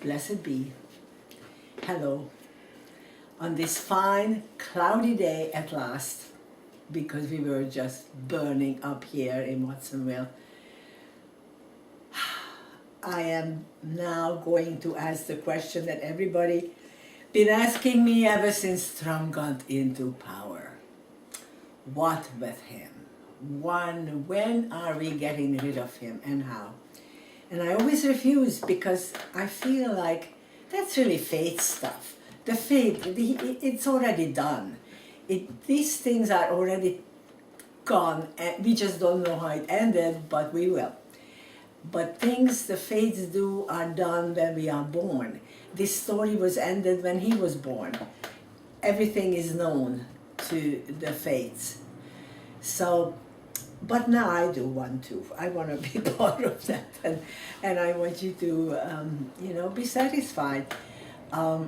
Blessed be. Hello. On this fine, cloudy day at last, because we were just burning up here in Watsonville, I am now going to ask the question that everybody been asking me ever since Trump got into power. What with him? When are we getting rid of him and how? And I always refuse because I feel like that's really fate stuff. The fate, it's already done. These things are already gone, and we just don't know how it ended, but we will. But things the fates do are done when we are born. This story was ended when he was born. Everything is known to the fates. So, but now I do want to. I want to be part of that, and I want you to, be satisfied. I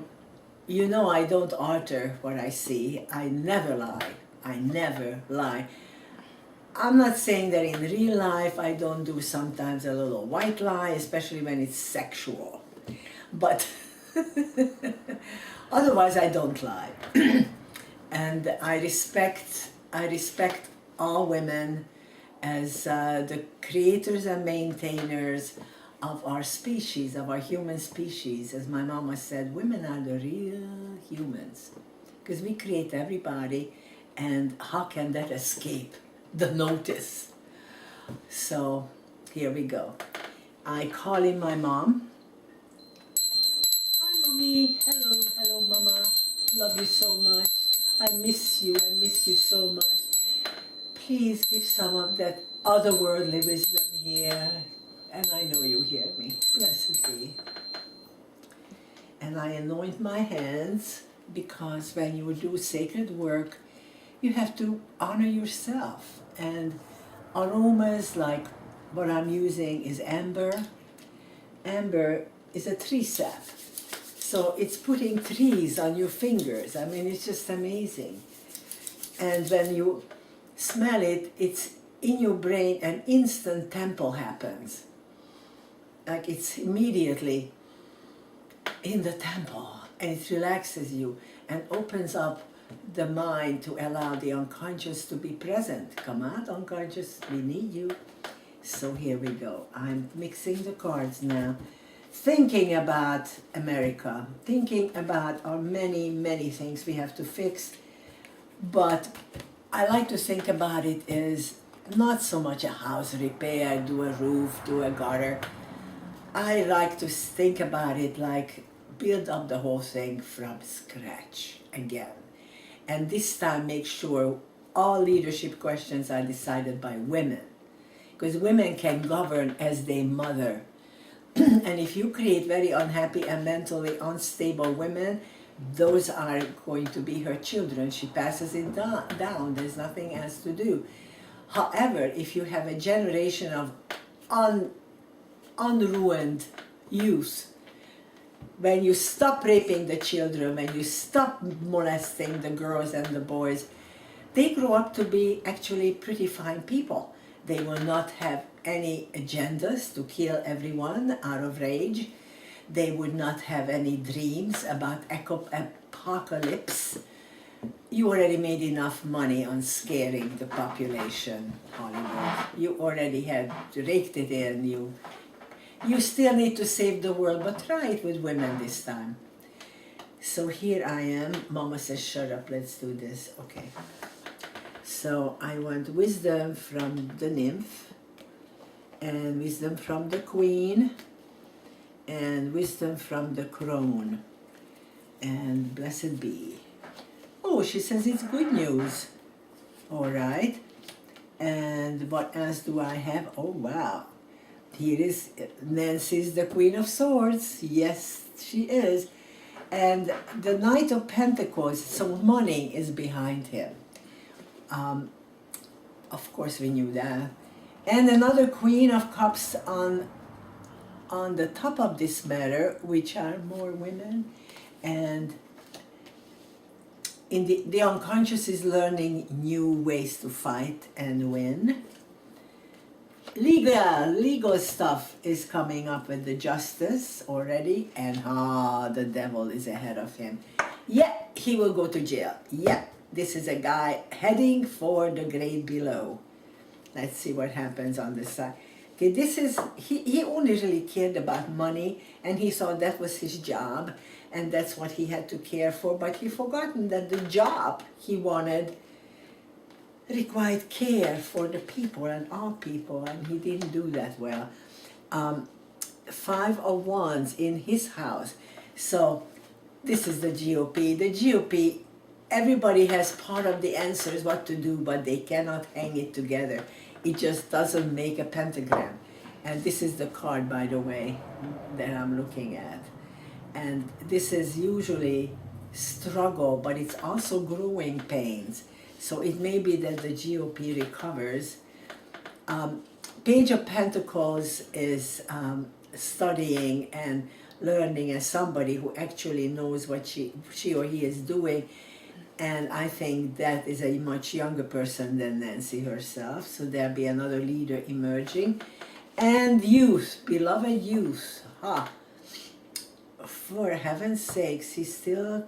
don't alter what I see. I never lie. I never lie. I'm not saying that in real life I don't do sometimes a little white lie, especially when it's sexual. But otherwise I don't lie. And I respect all women as the creators and maintainers of our species, of our human species. As my mama said, women are the real humans, because we create everybody, and how can that escape the notice? So here we go. I call in my mom. Hi, mommy. Hello, mama. Love you so much. I miss you so much. Please give some of that otherworldly wisdom here. And I know you hear me. Blessed be. And I anoint my hands, because when you do sacred work, you have to honor yourself. And aromas like what I'm using is amber. Amber is a tree sap. So it's putting trees on your fingers. I mean, it's just amazing. And when you smell it, it's in your brain, an instant temple happens. Like it's immediately in the temple, and it relaxes you and opens up the mind to allow the unconscious to be present. Come out, unconscious, we need you. So here we go. I'm mixing the cards now, thinking about America, thinking about our many, many things we have to fix. But I like to think about it as not so much a house repair, do a roof, do a gutter. I like to think about it like build up the whole thing from scratch again. And this time make sure all leadership questions are decided by women, because women can govern as they mother. And if you create very unhappy and mentally unstable women, those are going to be her children. She passes it down. There's nothing else to do. However, if you have a generation of unruined youth, when you stop raping the children, when you stop molesting the girls and the boys, they grow up to be actually pretty fine people. They will not have any agendas to kill everyone out of rage. They would not have any dreams about apocalypse. You already made enough money on scaring the population, Hollywood. You already had raked it in. You still need to save the world, but try it with women this time. So here I am. Mama says, shut up, let's do this. Okay. So I want wisdom from the nymph, and wisdom from the queen, and wisdom from the crone. And blessed be. Oh, she says it's good news. All right. And what else do I have? Oh, wow. Here is Nancy's the Queen of Swords. Yes, she is. And the Knight of Pentacles, so money is behind him. Of course, we knew that. And another Queen of Cups on the top of this matter, which are more women. And in the unconscious is learning new ways to fight and win. legal stuff is coming up with the justice already, and the devil is ahead of him. Yeah, he will go to jail. Yeah, this is a guy heading for the great below. Let's see what happens on this side. Okay, this is, he only really cared about money, and he thought that was his job, and that's what he had to care for, but he forgotten that the job he wanted required care for the people and all people, and he didn't do that well. 5 of Wands in his house. So this is the GOP. The GOP, everybody has part of the answers what to do, but they cannot hang it together. It just doesn't make a pentagram. And this is the card, by the way, that I'm looking at. And this is usually struggle, but it's also growing pains. So it may be that the GOP recovers. Page of Pentacles is studying and learning as somebody who actually knows what she or he is doing. And I think that is a much younger person than Nancy herself. So there'll be another leader emerging. And youth, beloved youth. For heaven's sakes, he's still,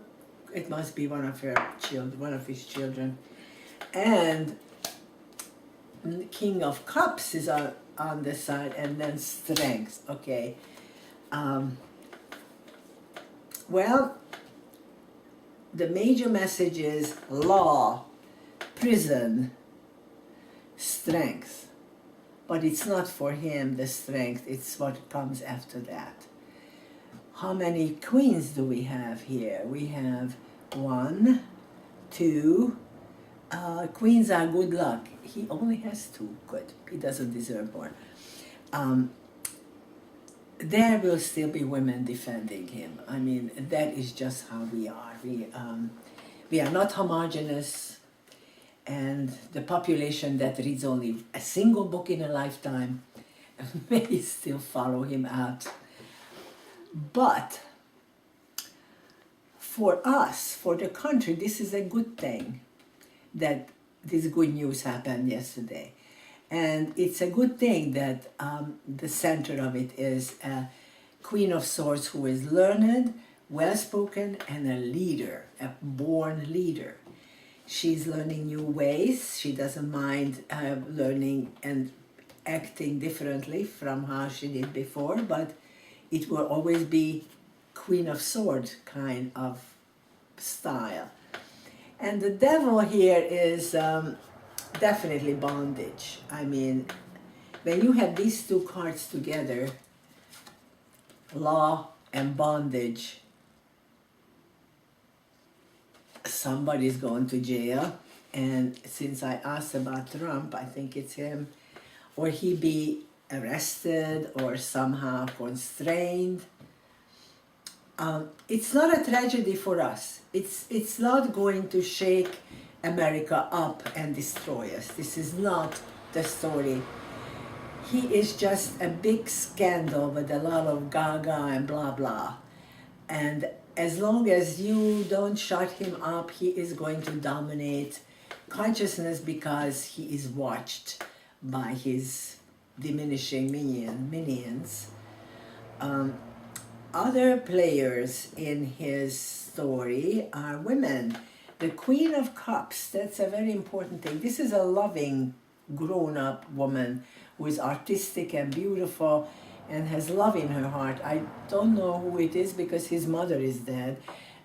it must be one of his children. And King of Cups is on the side, and then Strength. Okay. Well, the major message is law, prison, strength. But it's not for him, the strength, it's what comes after that. How many queens do we have here? We have 1, 2. Queens are good luck. He only has 2. Good. He doesn't deserve more. There will still be women defending him. I mean, that is just how we are. We are not homogeneous, and the population that reads only a single book in a lifetime may still follow him out. But for us, for the country, this is a good thing that this good news happened yesterday. And it's a good thing that the center of it is a Queen of Swords who is learned, well-spoken, and a leader, a born leader. She's learning new ways. She doesn't mind learning and acting differently from how she did before, but it will always be Queen of Swords kind of style. And the devil here is definitely bondage. I mean, when you have these two cards together, law and bondage, somebody's going to jail. And since I asked about Trump, I think it's him, or he be arrested or somehow constrained. It's not a tragedy for us. It's not going to shake America up and destroy us. This is not the story. He is just a big scandal with a lot of gaga and blah blah. And as long as you don't shut him up, he is going to dominate consciousness because he is watched by his diminishing minions. Other players in his story are women. The Queen of Cups, that's a very important thing. This is a loving, grown-up woman who is artistic and beautiful and has love in her heart. I don't know who it is because his mother is dead.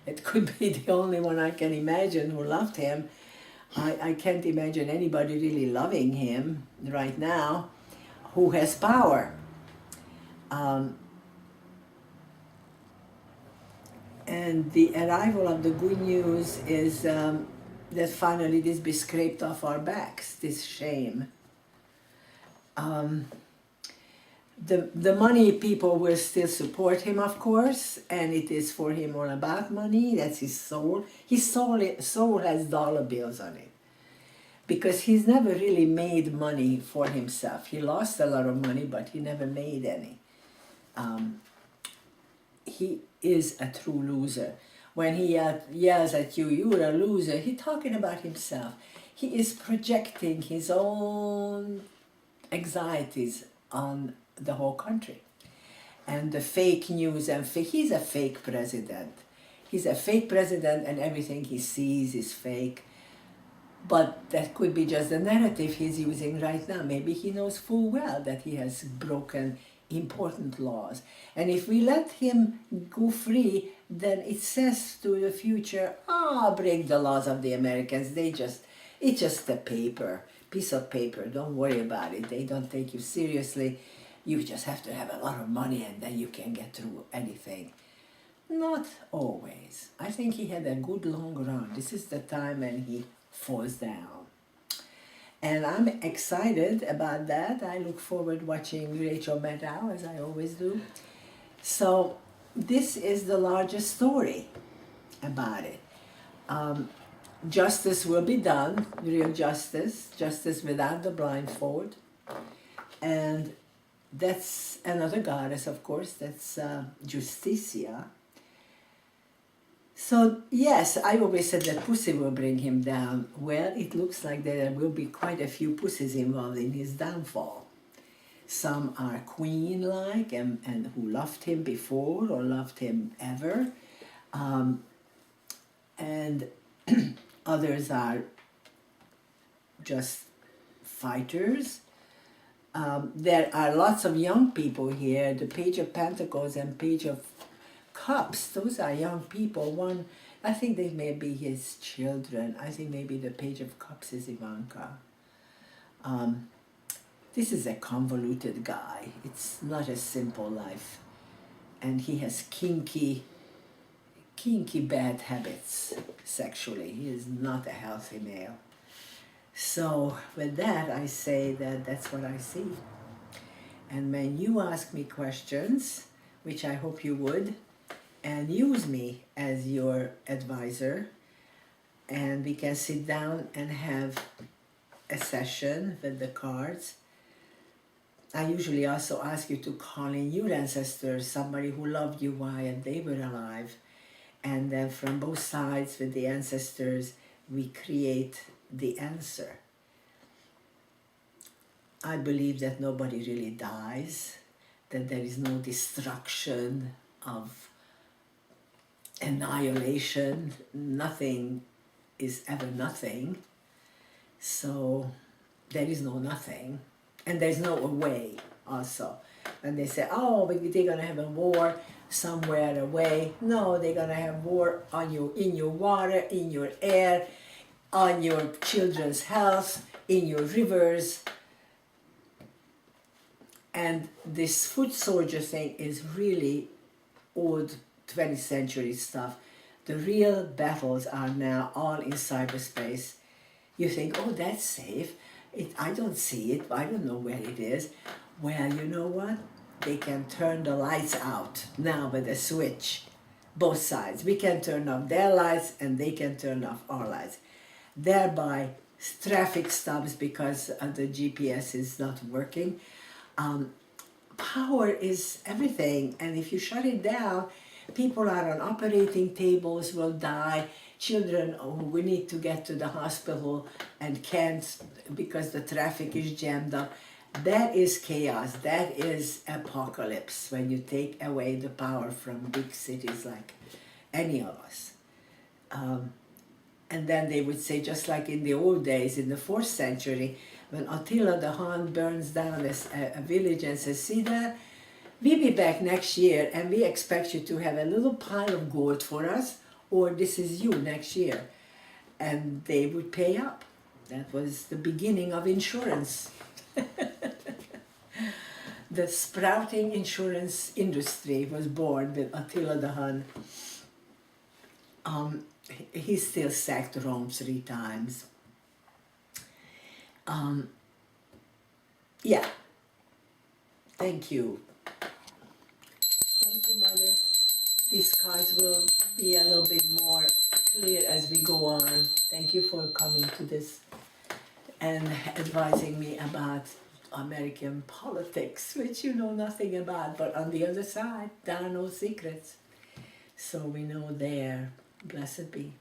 It could be the only one I can imagine who loved him. I can't imagine anybody really loving him right now who has power. And the arrival of the good news is that finally this be scraped off our backs, this shame. The money people will still support him, of course, and it is for him all about money. That's his soul. His soul has dollar bills on it. Because he's never really made money for himself. He lost a lot of money, but he never made any. He is a true loser. When he yells at you, you're a loser, he's talking about himself. He is projecting his own anxieties on the whole country. And the fake news, and he's a fake president. He's a fake president, and everything he sees is fake. But that could be just the narrative he's using right now. Maybe he knows full well that he has broken important laws. And if we let him go free, then it says to the future, break the laws of the Americans. It's just a piece of paper. Don't worry about it. They don't take you seriously. You just have to have a lot of money and then you can get through anything. Not always. I think he had a good long run. This is the time when he falls down. And I'm excited about that. I look forward watching Rachel Maddow, as I always do. So this is the largest story about it. Justice will be done, real justice without the blindfold. And that's another goddess, of course, that's Justicia. So yes, I always said that pussy will bring him down. Well, it looks like there will be quite a few pussies involved in his downfall. Some are queen-like and who loved him before or loved him ever. And others are just fighters. There are lots of young people here. The Page of Pentacles and Page of Cups, those are young people. One, I think they may be his children. I think maybe the Page of Cups is Ivanka. This is a convoluted guy. It's not a simple life. And he has kinky bad habits sexually. He is not a healthy male. So with that, I say that that's what I see. And when you ask me questions, which I hope you would, and use me as your advisor, and we can sit down and have a session with the cards. I usually also ask you to call in your ancestors, somebody who loved you while they were alive, and then from both sides with the ancestors, we create the answer. I believe that nobody really dies, that there is no destruction of annihilation. Nothing is ever nothing. So there is no nothing. And there's no away also. And they say, oh, but they're going to have a war somewhere away. No, they're going to have war on you, in your water, in your air, on your children's health, in your rivers. And this foot soldier thing is really old 20th century stuff. The real battles are now all in cyberspace. You think, oh, that's safe. I don't see it. I don't know where it is. Well, you know what? They can turn the lights out now with a switch. Both sides. We can turn off their lights and they can turn off our lights. Thereby, traffic stops because the GPS is not working. Power is everything, and if you shut it down, people are on operating tables, will die. Children who we need to get to the hospital and can't because the traffic is jammed up. That is chaos. That is apocalypse when you take away the power from big cities like any of us. And then they would say, just like in the old days, in the 4th century, when Attila the Hun burns down a village and says, see that? We'll be back next year and we expect you to have a little pile of gold for us, or this is you next year. And they would pay up. That was the beginning of insurance. The sprouting insurance industry was born with Attila the Hun. He still sacked Rome 3 times. Yeah. Thank you. Thank you, Mother. These cards will be a little bit more clear as we go on. Thank you for coming to this and advising me about American politics, which you know nothing about, but on the other side, there are no secrets. So we know there. Blessed be.